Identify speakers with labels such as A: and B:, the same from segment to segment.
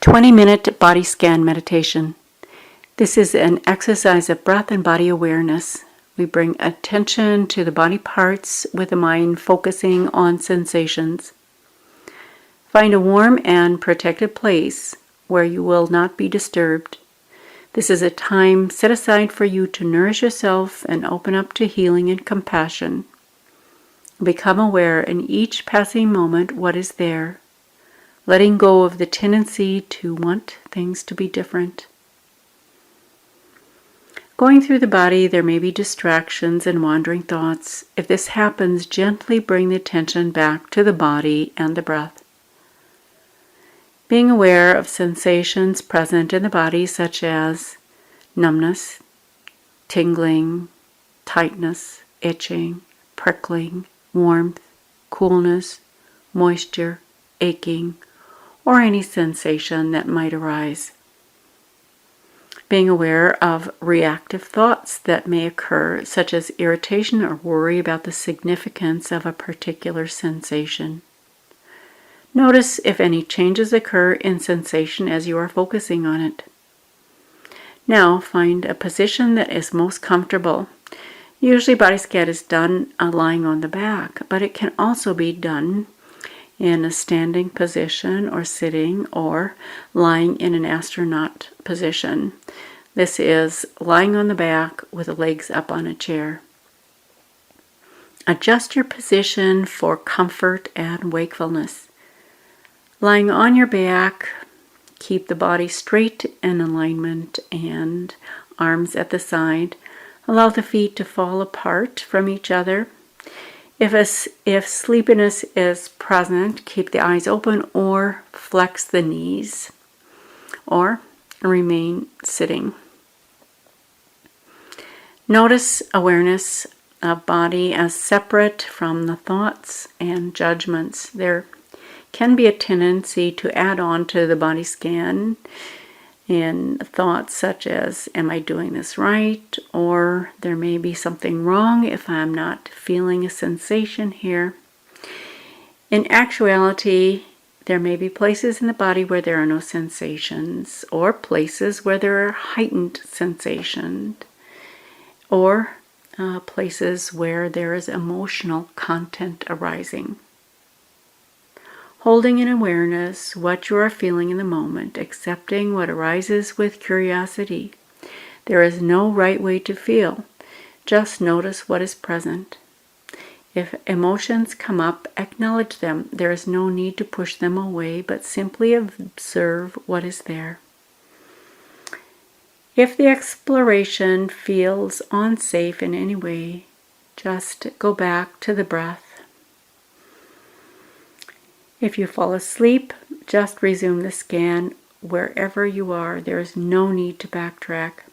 A: 20-minute body scan meditation. This is an exercise of breath and body awareness. We bring attention to the body parts with the mind focusing on sensations. Find a warm and protected place where you will not be disturbed. This is a time set aside for you to nourish yourself and open up to healing and compassion. Become aware in each passing moment what is there, letting go of the tendency to want things to be different. Going through the body, there may be distractions and wandering thoughts. If this happens, gently bring the attention back to the body and the breath. Being aware of sensations present in the body such as numbness, tingling, tightness, itching, prickling, warmth, coolness, moisture, aching, or any sensation that might arise. Being aware of reactive thoughts that may occur, such as irritation or worry about the significance of a particular sensation. Notice if any changes occur in sensation as you are focusing on it. Now find a position that is most comfortable. Usually body scan is done lying on the back, but it can also be done in a standing position or sitting or lying in an astronaut position. This is lying on the back with the legs up on a chair. Adjust your position for comfort and wakefulness. Lying on your back, keep the body straight in alignment and arms at the side. Allow the feet to fall apart from each other. If sleepiness is present, keep the eyes open or flex the knees or remain sitting. Notice awareness of body as separate from the thoughts and judgments. There can be a tendency to add on to the body scan in thoughts such as, am I doing this right? Or there may be something wrong if I'm not feeling a sensation here. In actuality, there may be places in the body where there are no sensations, or places where there are heightened sensations, or places where there is emotional content arising. Holding in awareness what you are feeling in the moment, accepting what arises with curiosity. There is no right way to feel. Just notice what is present. If emotions come up, acknowledge them. There is no need to push them away, but simply observe what is there. If the exploration feels unsafe in any way, just go back to the breath. If you fall asleep, just resume the scan wherever you are. There is no need to backtrack.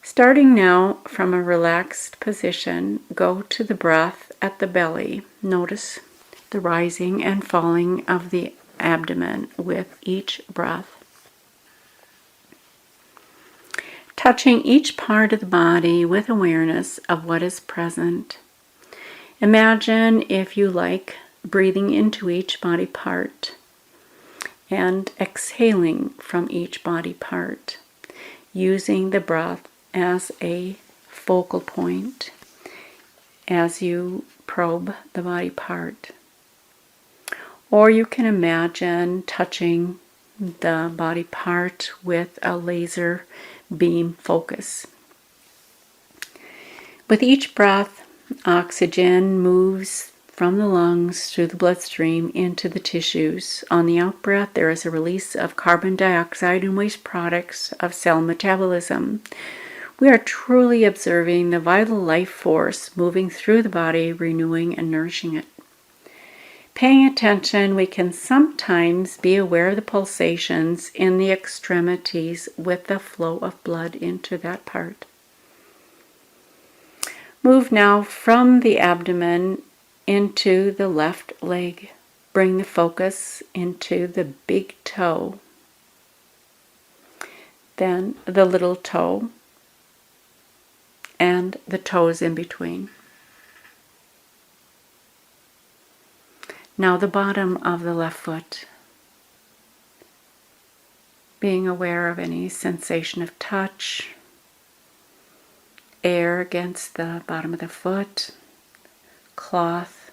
A: Starting now from a relaxed position, go to the breath at the belly. Notice the rising and falling of the abdomen with each breath. Touching each part of the body with awareness of what is present. Imagine, if you like, breathing into each body part and exhaling from each body part, using the breath as a focal point as you probe the body part. Or you can imagine touching the body part with a laser beam focus. With each breath, oxygen moves from the lungs through the bloodstream into the tissues. On the out-breath, there is a release of carbon dioxide and waste products of cell metabolism. We are truly observing the vital life force moving through the body, renewing and nourishing it. Paying attention, we can sometimes be aware of the pulsations in the extremities with the flow of blood into that part. Move now from the abdomen into the left leg. Bring the focus into the big toe, then the little toe, and the toes in between. Now the bottom of the left foot, being aware of any sensation of touch, air against the bottom of the foot, cloth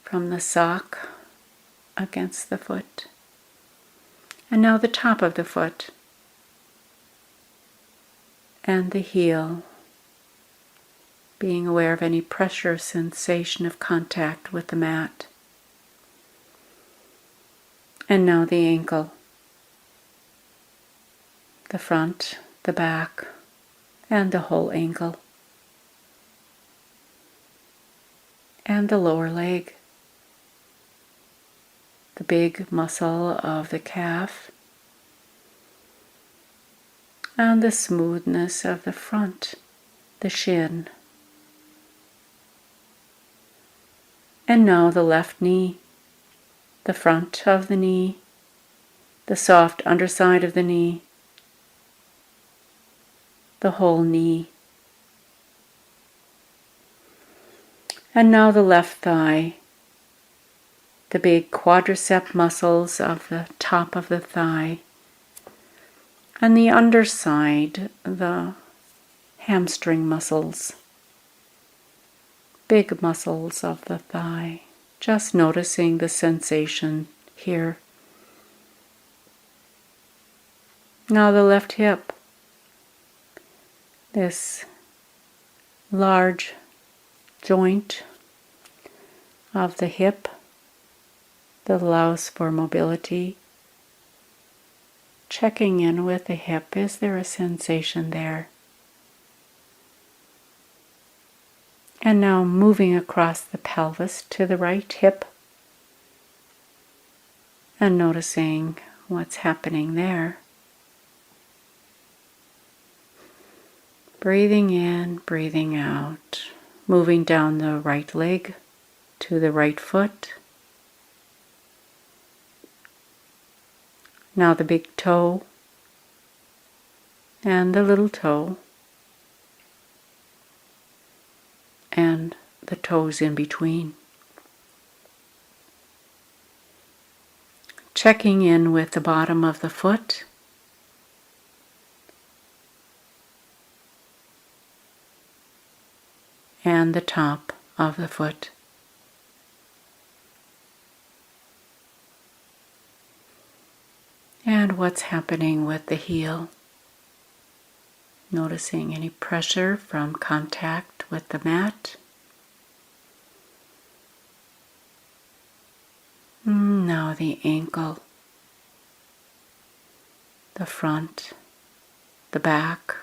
A: from the sock against the foot. And now the top of the foot and the heel, being aware of any pressure sensation of contact with the mat. And now the ankle, the front, the back, and the whole ankle. And the lower leg, the big muscle of the calf, and the smoothness of the front, the shin. And now the left knee, the front of the knee, the soft underside of the knee, the whole knee. And now the left thigh, the big quadricep muscles of the top of the thigh, and the underside, the hamstring muscles, big muscles of the thigh. Just noticing the sensation here. Now the left hip, this large joint of the hip that allows for mobility. Checking in with the hip, is there a sensation there? And now moving across the pelvis to the right hip and noticing what's happening there. Breathing in, breathing out, moving down the right leg to the right foot. Now the big toe and the little toe and the toes in between. Checking in with the bottom of the foot. And the top of the foot. And what's happening with the heel. Noticing any pressure from contact with the mat. Now the ankle, the front, the back,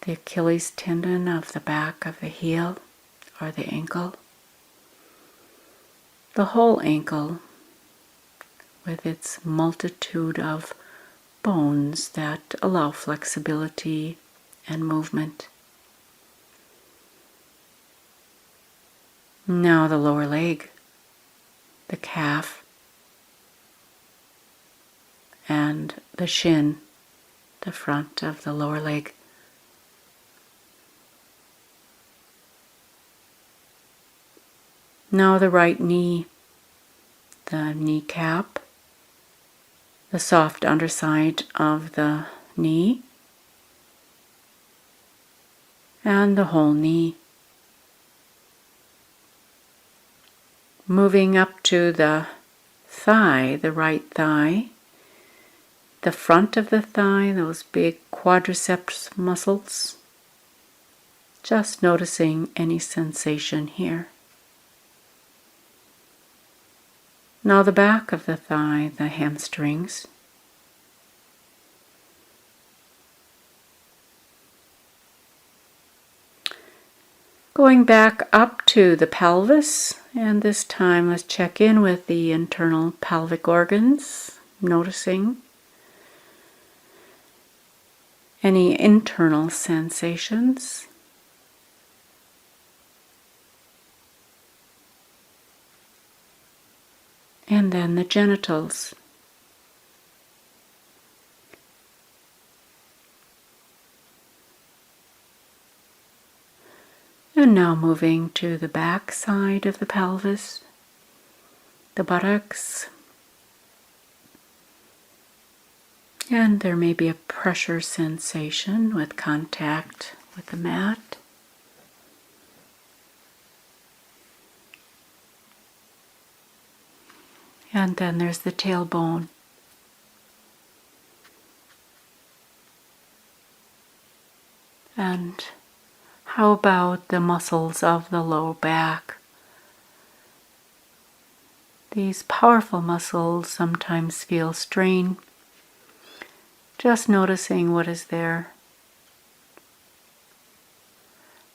A: the Achilles tendon of the back of the heel or the ankle, the whole ankle with its multitude of bones that allow flexibility and movement. Now the lower leg, the calf, and the shin, the front of the lower leg. Now the right knee, the kneecap, the soft underside of the knee, and the whole knee. Moving up to the thigh, the right thigh, the front of the thigh, those big quadriceps muscles. Just noticing any sensation here. Now the back of the thigh, the hamstrings. Going back up to the pelvis, and this time let's check in with the internal pelvic organs, noticing any internal sensations. And then the genitals. And now moving to the back side of the pelvis, the buttocks, And there may be a pressure sensation with contact with the mat. And then there's the tailbone. And how about the muscles of the low back? These powerful muscles sometimes feel strain. Just noticing what is there.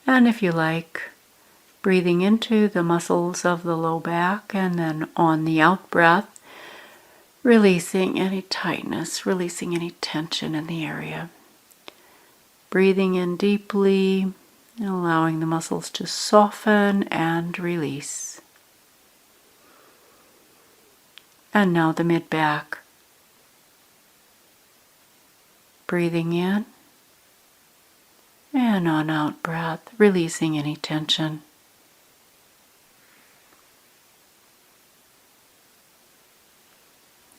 A: And if you like, breathing into the muscles of the low back, and then on the out breath, releasing any tightness, releasing any tension in the area. Breathing in deeply, allowing the muscles to soften and release. And now the mid-back. Breathing in, and on out breath, releasing any tension.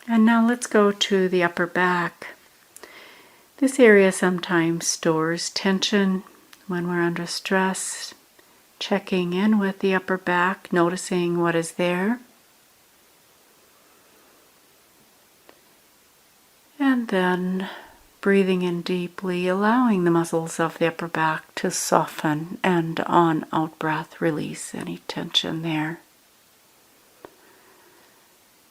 A: And now let's go to the upper back. This area sometimes stores tension when we're under stress. Checking in with the upper back, noticing what is there. And then breathing in deeply, allowing the muscles of the upper back to soften, and on out breath, release any tension there.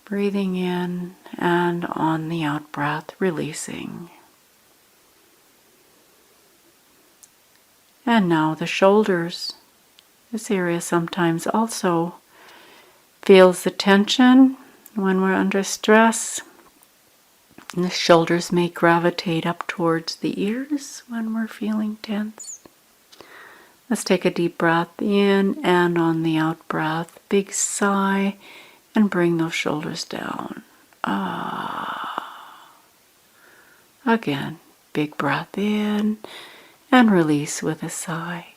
A: Breathing in, and on the out breath, releasing. And now the shoulders. This area sometimes also feels the tension when we're under stress. And the shoulders may gravitate up towards the ears when we're feeling tense. Let's take a deep breath in, and on the out breath, big sigh, and bring those shoulders down. Again, big breath in, and release with a sigh.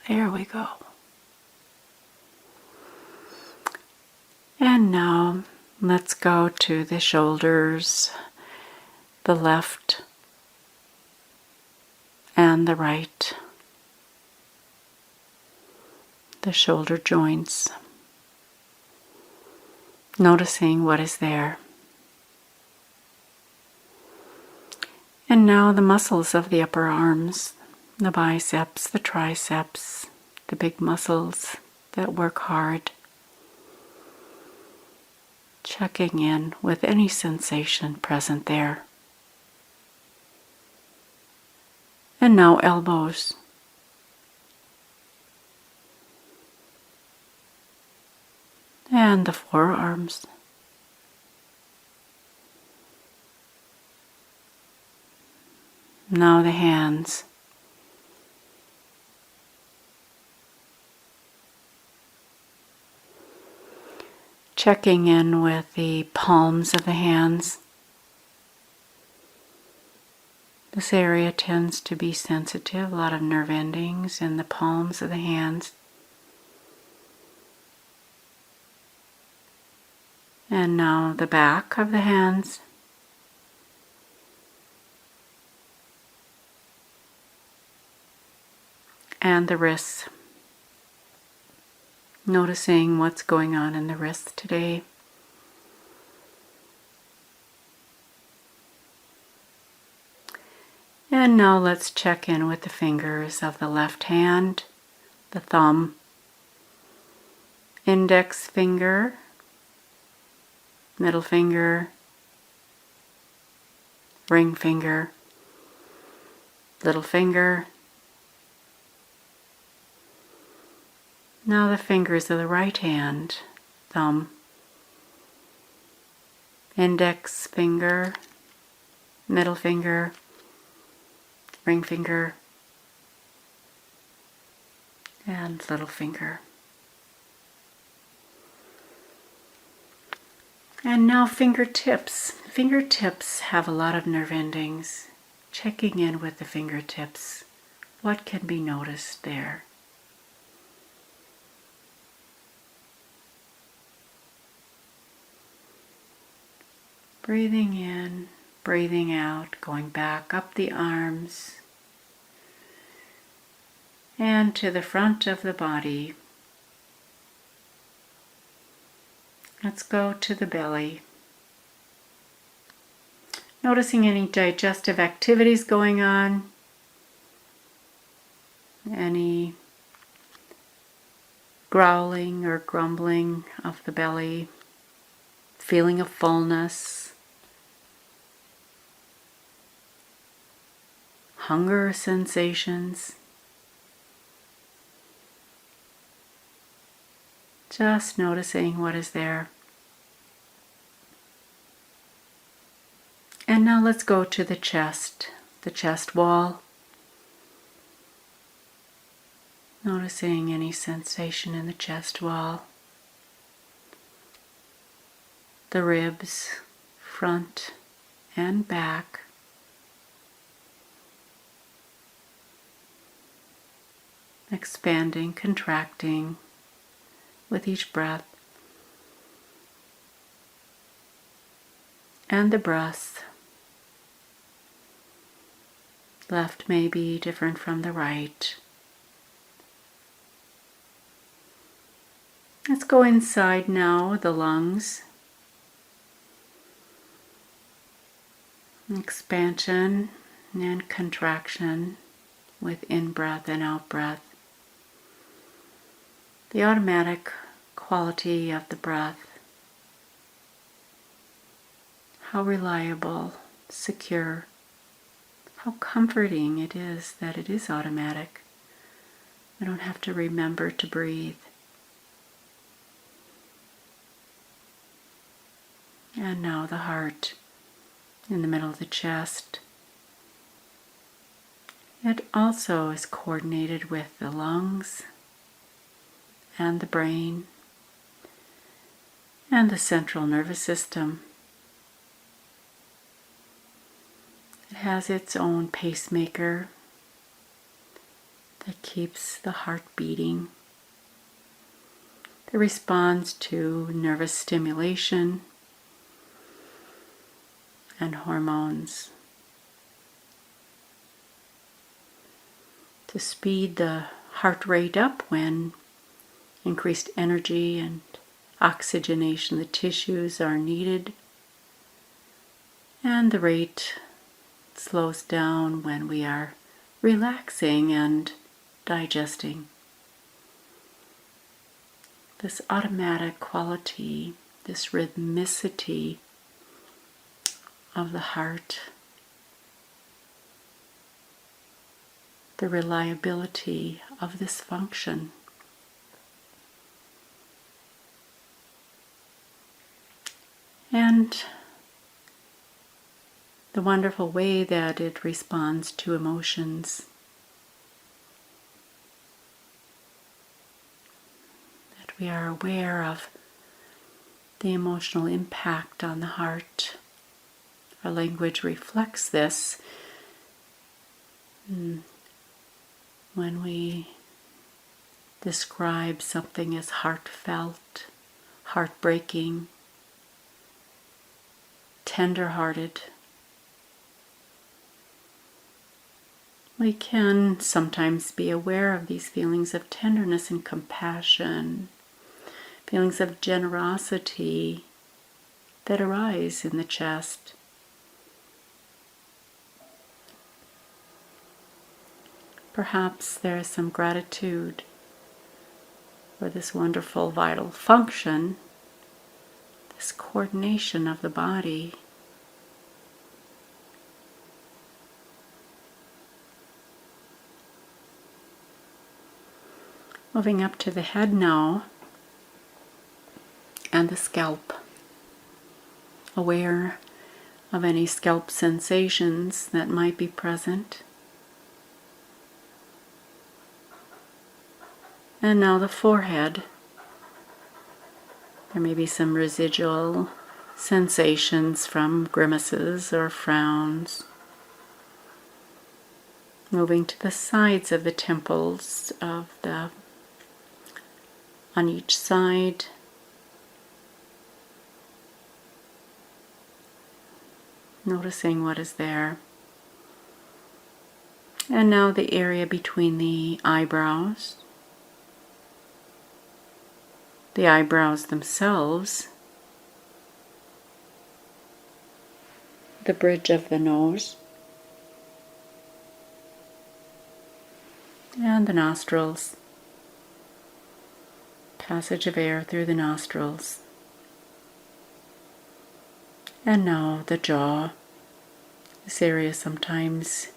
A: There we go. And now let's go to the shoulders, the left and the right, the shoulder joints, noticing what is there. And now the muscles of the upper arms, the biceps, the triceps, the big muscles that work hard. Checking in with any sensation present there. And now elbows. And the forearms. Now the hands. Checking in with the palms of the hands. This area tends to be sensitive, a lot of nerve endings in the palms of the hands. And now the back of the hands. And the wrists. Noticing what's going on in the wrists today. And now let's check in with the fingers of the left hand, the thumb, index finger, middle finger, ring finger, little finger. Now the fingers of the right hand, thumb, index finger, middle finger, ring finger, and little finger. And now fingertips. Fingertips have a lot of nerve endings. Checking in with the fingertips. What can be noticed there? Breathing in, breathing out, going back up the arms and to the front of the body. Let's go to the belly. Noticing any digestive activities going on, any growling or grumbling of the belly, feeling of fullness, hunger sensations. Just noticing what is there. And now let's go to the chest wall. Noticing any sensation in the chest wall. The ribs, front and back. Expanding, contracting with each breath. And the breath. Left may be different from the right. Let's go inside now, the lungs. Expansion and contraction with in-breath and out-breath. The automatic quality of the breath. How reliable, secure, how comforting it is that it is automatic. I don't have to remember to breathe. And now the heart in the middle of the chest. It also is coordinated with the lungs and the brain and the central nervous system. It has its own pacemaker that keeps the heart beating, that responds to nervous stimulation and hormones to speed the heart rate up when increased energy and oxygenation of the tissues are needed, and the rate slows down when we are relaxing and digesting. This automatic quality, this rhythmicity of the heart, the reliability of this function. And the wonderful way that it responds to emotions. That we are aware of the emotional impact on the heart. Our language reflects this. When we describe something as heartfelt, heartbreaking, tender-hearted, we can sometimes be aware of these feelings of tenderness and compassion, feelings of generosity that arise in the chest. Perhaps there is some gratitude for this wonderful vital function, this coordination of the body. Moving up to the head now, and the scalp. Aware of any scalp sensations that might be present. And now the forehead. There may be some residual sensations from grimaces or frowns. Moving to the sides of the temples on each side. noticing what is there. And now the area between the eyebrows themselves, the bridge of the nose, and the nostrils, passage of air through the nostrils. And now the jaw. This area sometimes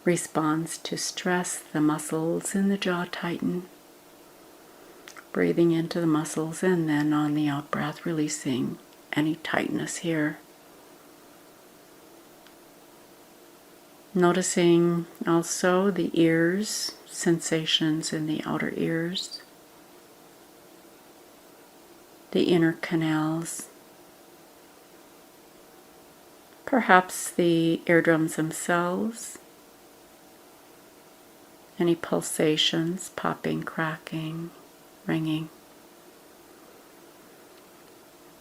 A: responds to stress. The muscles in the jaw tighten. Breathing into the muscles, and then on the out breath releasing any tightness here. Noticing also the ears, sensations in the outer ears, the inner canals, perhaps the eardrums themselves, any pulsations, popping, cracking, ringing.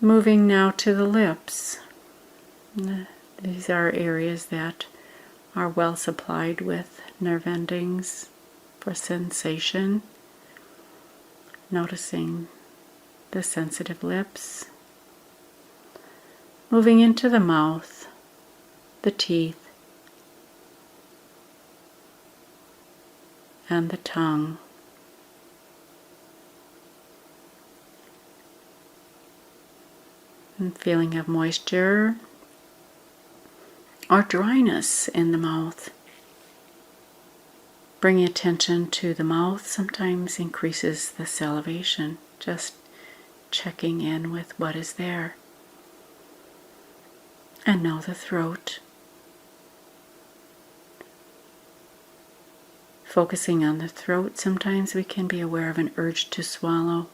A: Moving now to the lips. These are areas that are well supplied with nerve endings for sensation. Noticing the sensitive lips. Moving into the mouth, the teeth, and the tongue. And feeling of moisture or dryness in the mouth. Bringing attention to the mouth sometimes increases the salivation, just checking in with what is there. And now the throat. Focusing on the throat, sometimes we can be aware of an urge to swallow.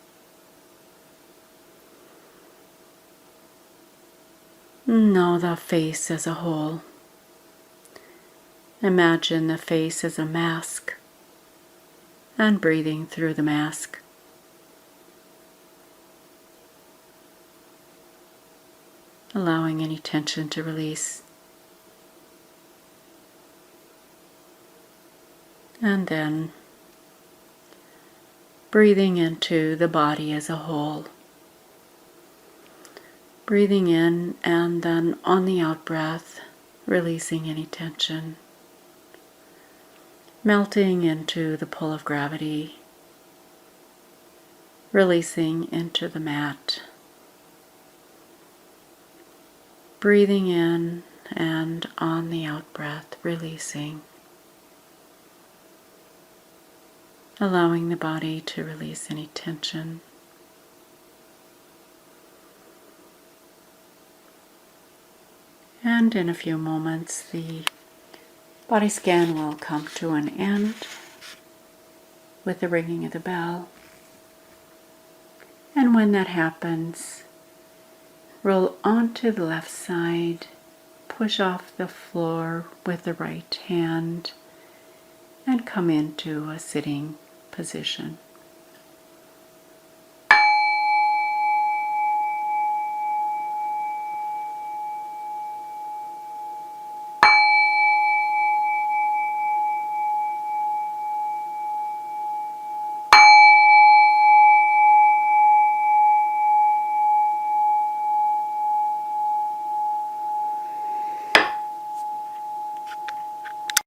A: Now the face as a whole. Imagine the face as a mask and breathing through the mask. Allowing any tension to release. And then breathing into the body as a whole. Breathing in, and then on the out breath, releasing any tension. Melting into the pull of gravity. Releasing into the mat. Breathing in, and on the out breath, releasing. Allowing the body to release any tension. And in a few moments, the body scan will come to an end with the ringing of the bell. And when that happens, roll onto the left side, push off the floor with the right hand, and come into a sitting position.